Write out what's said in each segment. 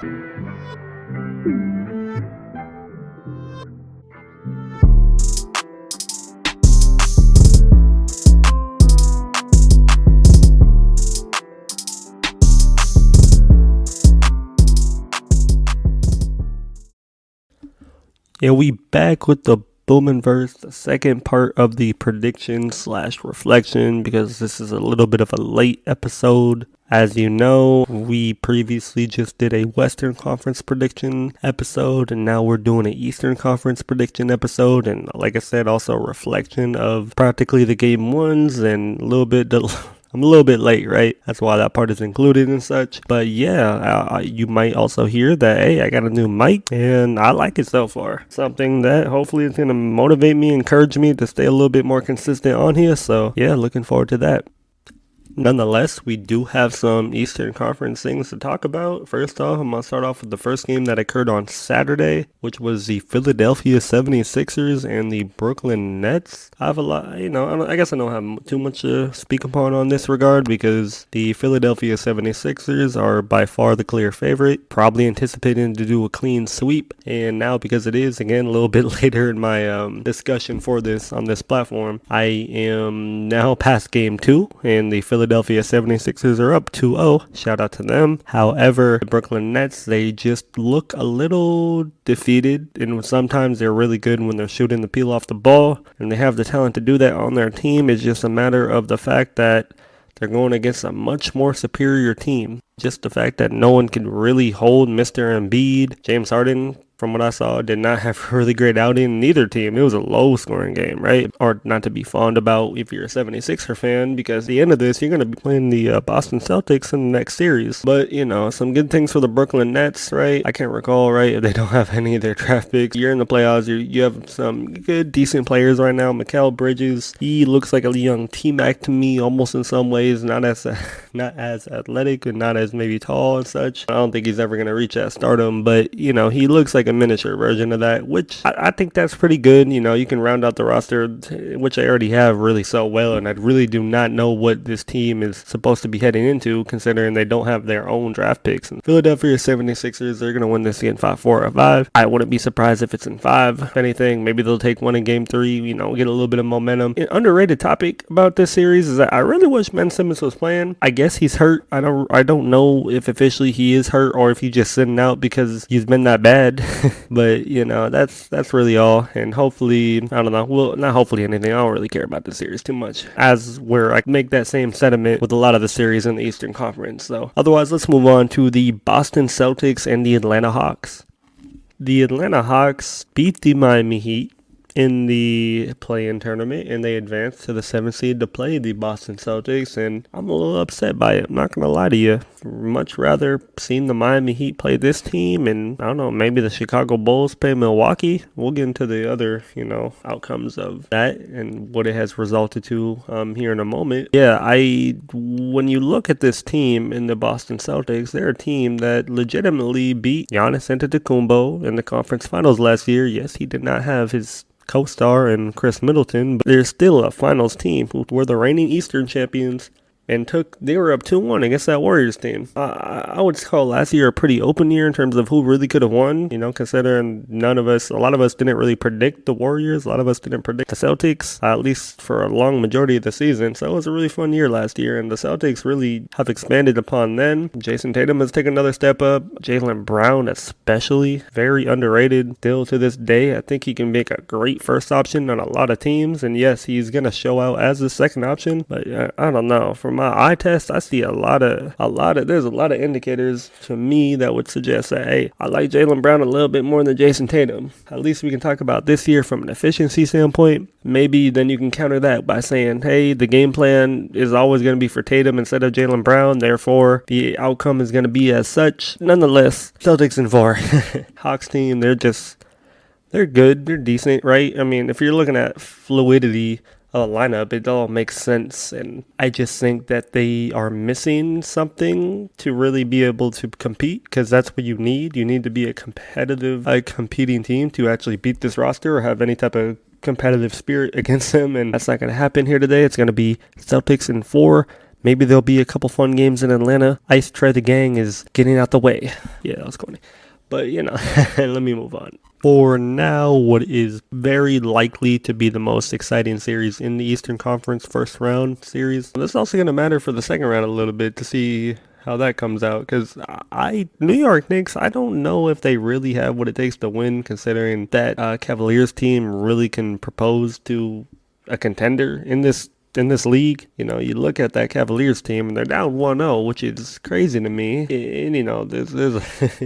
Yeah, we back with the Boominverse, the second part of the prediction / reflection, because this is a little bit of a late episode. As you know, we previously just did a Western Conference prediction episode, and now we're doing an Eastern Conference prediction episode. And like I said, also a reflection of practically the game ones and a little bit I'm a little bit late, right? That's why that part is included and such. But yeah, you might also hear that, hey, I got a new mic and I like it so far. Something that hopefully is going to motivate me, encourage me to stay a little bit more consistent on here. So yeah, looking forward to that. Nonetheless, we do have some Eastern Conference things to talk about. First off, I'm going to start off with the first game that occurred on Saturday, which was the Philadelphia 76ers and the Brooklyn Nets. I have a lot, I guess I don't have too much to speak upon on this regard because the Philadelphia 76ers are by far the clear favorite, probably anticipating to do a clean sweep. And now, because it is, again, a little bit later in my discussion for this on this platform, I am now past game 2, and the Philadelphia 76ers are up 2-0. Shout out to them. However, the Brooklyn Nets, they just look a little defeated, and sometimes they're really good when they're shooting the peel off the ball, and they have the talent to do that on their team. It's just a matter of the fact that they're going against a much more superior team. Just the fact that no one can really hold Mr. Embiid. James Harden, from what I saw, did not have a really great outing in either team. It was a low-scoring game, right? Or not to be fond about if you're a 76er fan, because at the end of this, you're going to be playing the Boston Celtics in the next series. But, some good things for the Brooklyn Nets, right? I can't recall, right, if they don't have any of their draft picks. You're in the playoffs. You have some good, decent players right now. Mikal Bridges, he looks like a young T-Mac to me, almost in some ways. Not as athletic and not as maybe tall and such. I don't think he's ever going to reach that stardom, but, he looks like a miniature version of that, which I think that's pretty good. You can round out the roster, which I already have really so well, and I really do not know what this team is supposed to be heading into, considering they don't have their own draft picks. And Philadelphia 76ers, they're going to win this in 5-4 or 5. I wouldn't be surprised if it's in 5. If anything, maybe they'll take one in game 3, get a little bit of momentum. An underrated topic about this series is that I really wish Ben Simmons was playing. I guess he's hurt. I don't know if officially he is hurt or if he's just sitting out because he's been that bad. But that's really all, and hopefully, I don't know, well, not hopefully anything, I don't really care about the series too much, as where I make that same sentiment with a lot of the series in the Eastern Conference. So otherwise, let's move on to the Boston Celtics and the Atlanta Hawks. The Atlanta Hawks beat the Miami Heat in the play-in tournament, and they advanced to the 7th seed to play the Boston Celtics, and I'm a little upset by it. I'm not gonna lie to you. Much rather seen the Miami Heat play this team, and I don't know, maybe the Chicago Bulls play Milwaukee. We'll get into the other, outcomes of that and what it has resulted to here in a moment. Yeah, when you look at this team in the Boston Celtics, they're a team that legitimately beat Giannis Antetokounmpo in the conference finals last year. Yes, he did not have his co-star and Chris Middleton, but they're still a finals team who were the reigning Eastern champions, and they were up 2-1 against that Warriors team. I would call last year a pretty open year in terms of who really could have won, considering a lot of us didn't really predict the Warriors. A lot of us didn't predict the Celtics, at least for a long majority of the season. So it was a really fun year last year, and the Celtics really have expanded upon them. Jason Tatum has taken another step up. Jaylen Brown especially, very underrated still to this day. I think he can make a great first option on a lot of teams, and yes, he's going to show out as the second option, but I don't know. From my eye test, I see there's a lot of indicators to me that would suggest that, hey, I like Jaylen Brown a little bit more than Jason Tatum. At least we can talk about this year from an efficiency standpoint. Maybe then you can counter that by saying, hey, the game plan is always going to be for Tatum instead of Jaylen Brown, therefore the outcome is going to be as such. Nonetheless, Celtics in 4. Hawks team, they're good, they're decent, right? I mean, if you're looking at fluidity lineup, it all makes sense, and I just think that they are missing something to really be able to compete, because that's what you need. You need to be a competitive, competing team to actually beat this roster or have any type of competitive spirit against them, and that's not going to happen here today. It's going to be Celtics in 4, Maybe there'll be a couple fun games in Atlanta. Ice Tray the Gang is getting out the way. Yeah, that was corny. But, let me move on. For now, what is very likely to be the most exciting series in the Eastern Conference first round series. This is also going to matter for the second round a little bit to see how that comes out, because New York Knicks, I don't know if they really have what it takes to win, considering that Cavaliers team really can propose to a contender in this league. You look at that Cavaliers team and they're down 1-0, which is crazy to me. And there's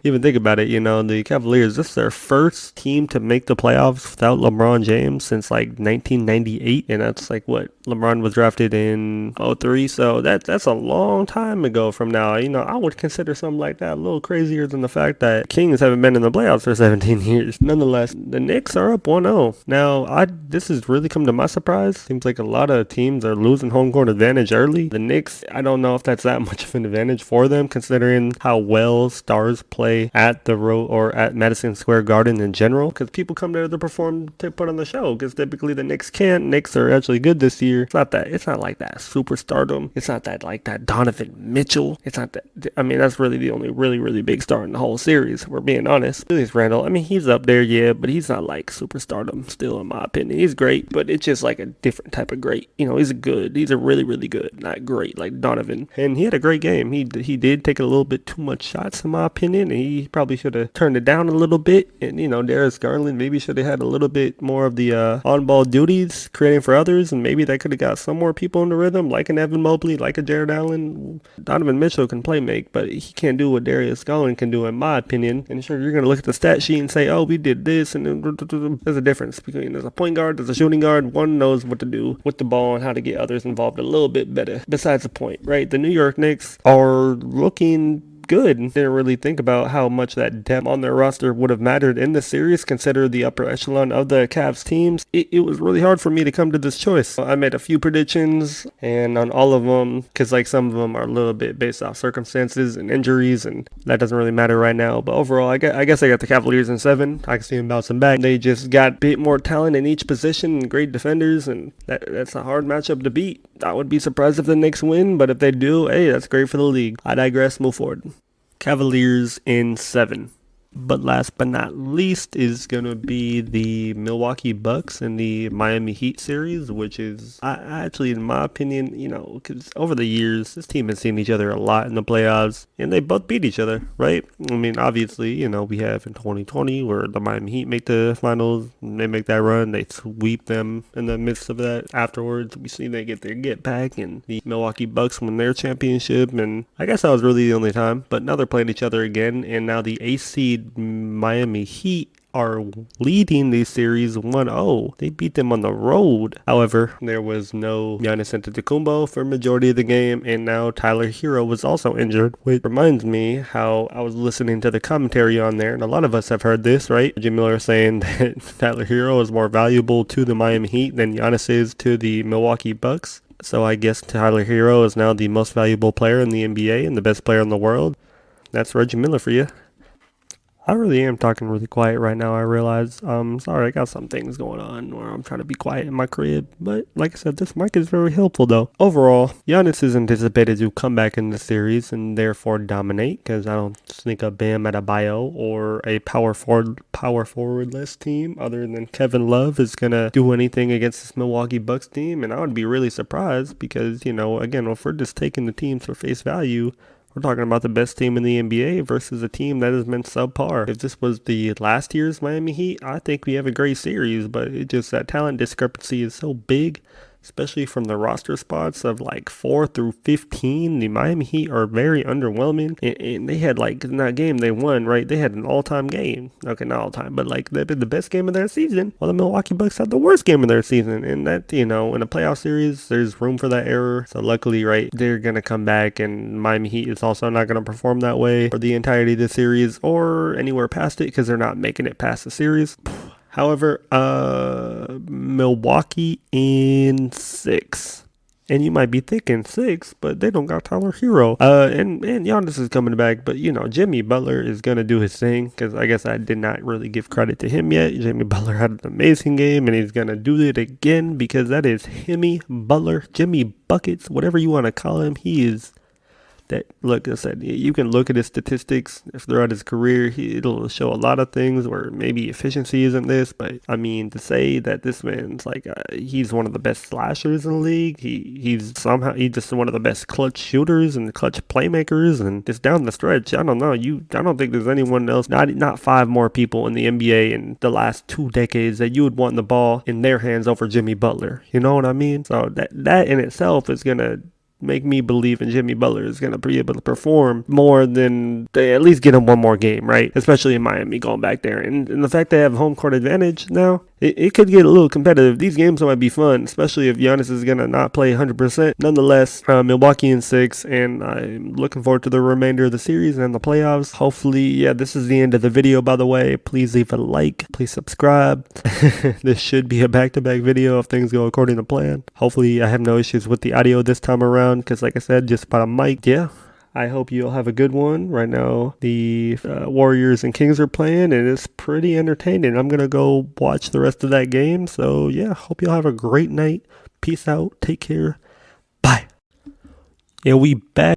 even think about it, the Cavaliers, this is their first team to make the playoffs without LeBron James since like 1998, and that's like what LeBron was drafted in 03, so that's a long time ago from now. I would consider something like that a little crazier than the fact that Kings haven't been in the playoffs for 17 years. Nonetheless, the Knicks are up 1-0. Now, this has really come to my surprise. Seems like a lot of teams are losing home court advantage early. The Knicks, I don't know if that's that much of an advantage for them, considering how well stars play at the road or at Madison Square Garden in general, because people come there to perform, to put on the show, because typically the Knicks can't. Knicks are actually good this year. It's not like that superstardom. It's not that like that Donovan Mitchell. It's not that, that's really the only really, really big star in the whole series, we're being honest. Julius Randle, he's up there, yeah, but he's not like superstardom still, in my opinion. He's great, but it's just like a different type of great. He's a really, really good, not great like Donovan. And he had a great game. He did take a little bit too much shots, in my opinion, and he probably should have turned it down a little bit. And, Darius Garland maybe should have had a little bit more of the on-ball duties, creating for others, and maybe that could have got some more people in the rhythm, like an Evan Mobley, like a Jared Allen. Donovan Mitchell can play make, but he can't do what Darius Garland can do, in my opinion. And sure, you're going to look at the stat sheet and say, oh, we did this, and there's a difference between there's a point guard, there's a shooting guard. One knows what to do with the ball and how to get others involved a little bit better. Besides the point, right? The New York Knicks are looking good. Didn't really think about how much that depth on their roster would have mattered in the series, consider the upper echelon of the Cavs teams. It was really hard for me to come to this choice. I made a few predictions, and on all of them, because like some of them are a little bit based off circumstances and injuries, and that doesn't really matter right now. But overall, I guess I got the Cavaliers in 7. I can see them bouncing back. They just got a bit more talent in each position and great defenders, and that's a hard matchup to beat. I would be surprised if the Knicks win, but if they do, hey, that's great for the league. I digress, move forward. Cavaliers in 7. But last but not least is going to be the Milwaukee Bucks and the Miami Heat series, which is, I actually, in my opinion, because over the years, this team has seen each other a lot in the playoffs, and they both beat each other, right? Obviously, we have in 2020 where the Miami Heat make the finals, and they make that run, they sweep them in the midst of that. Afterwards, we see they get their get back, and the Milwaukee Bucks win their championship, and I guess that was really the only time, but now they're playing each other again, and now the ace seed Miami Heat are leading the series 1-0. They beat them on the road. However, there was no Giannis Antetokounmpo for majority of the game, and now Tyler Hero was also injured, which reminds me how I was listening to the commentary on there, and a lot of us have heard this, right? Jim Miller saying that Tyler Hero is more valuable to the Miami Heat than Giannis is to the Milwaukee Bucks. So I guess Tyler Hero is now the most valuable player in the NBA and the best player in the world. That's Reggie Miller for you. I really am talking really quiet right now, I realize. Sorry, I got some things going on where I'm trying to be quiet in my crib. But like I said, this mic is very helpful though. Overall, Giannis is anticipated to come back in the series and therefore dominate, because I don't think a Bam Adebayo or a power forwardless team other than Kevin Love is going to do anything against this Milwaukee Bucks team. And I would be really surprised because, again, if we're just taking the teams for face value, we're talking about the best team in the NBA versus a team that has been subpar. If this was the last year's Miami Heat, I think we have a great series, but it just, that talent discrepancy is so big, especially from the roster spots of like 4 through 15. The Miami Heat are very underwhelming, and they had in that game they won, right? They had an all-time game. Okay, not all-time, but they did the best game of their season, while the Milwaukee Bucks had the worst game of their season. And that, in a playoff series, there's room for that error. So luckily, right, they're going to come back, and Miami Heat is also not going to perform that way for the entirety of the series or anywhere past it, because they're not making it past the series. However, Milwaukee in 6. And you might be thinking 6, but they don't got Tyler Hero. And Giannis is coming back, but Jimmy Butler is gonna do his thing because I guess I did not really give credit to him yet. Jimmy Butler had an amazing game, and he's gonna do it again because that is Jimmy Butler, Jimmy Buckets, whatever you want to call him. He is that. Look, I said you can look at his statistics throughout his career. It'll show a lot of things where maybe efficiency isn't this, but I mean to say that this man's like he's one of the best slashers in the league. He's just one of the best clutch shooters and clutch playmakers, and just down the stretch, I don't know. I don't think there's anyone else, not 5 more people in the NBA in the last 2 decades that you would want the ball in their hands over Jimmy Butler. You know what I mean? So that in itself is gonna make me believe in Jimmy Butler is going to be able to perform more than they at least get him one more game, right? Especially in Miami going back there. And the fact they have home court advantage now, it could get a little competitive. These games might be fun, especially if Giannis is going to not play 100%. Nonetheless, Milwaukee in 6, and I'm looking forward to the remainder of the series and the playoffs. Hopefully, this is the end of the video, by the way. Please leave a like. Please subscribe. This should be a back-to-back video if things go according to plan. Hopefully, I have no issues with the audio this time around because, like I said, just about a mic. I hope you'll have a good one. Right now, the Warriors and Kings are playing, and it's pretty entertaining. I'm going to go watch the rest of that game. So, hope you'll have a great night. Peace out. Take care. Bye. We back.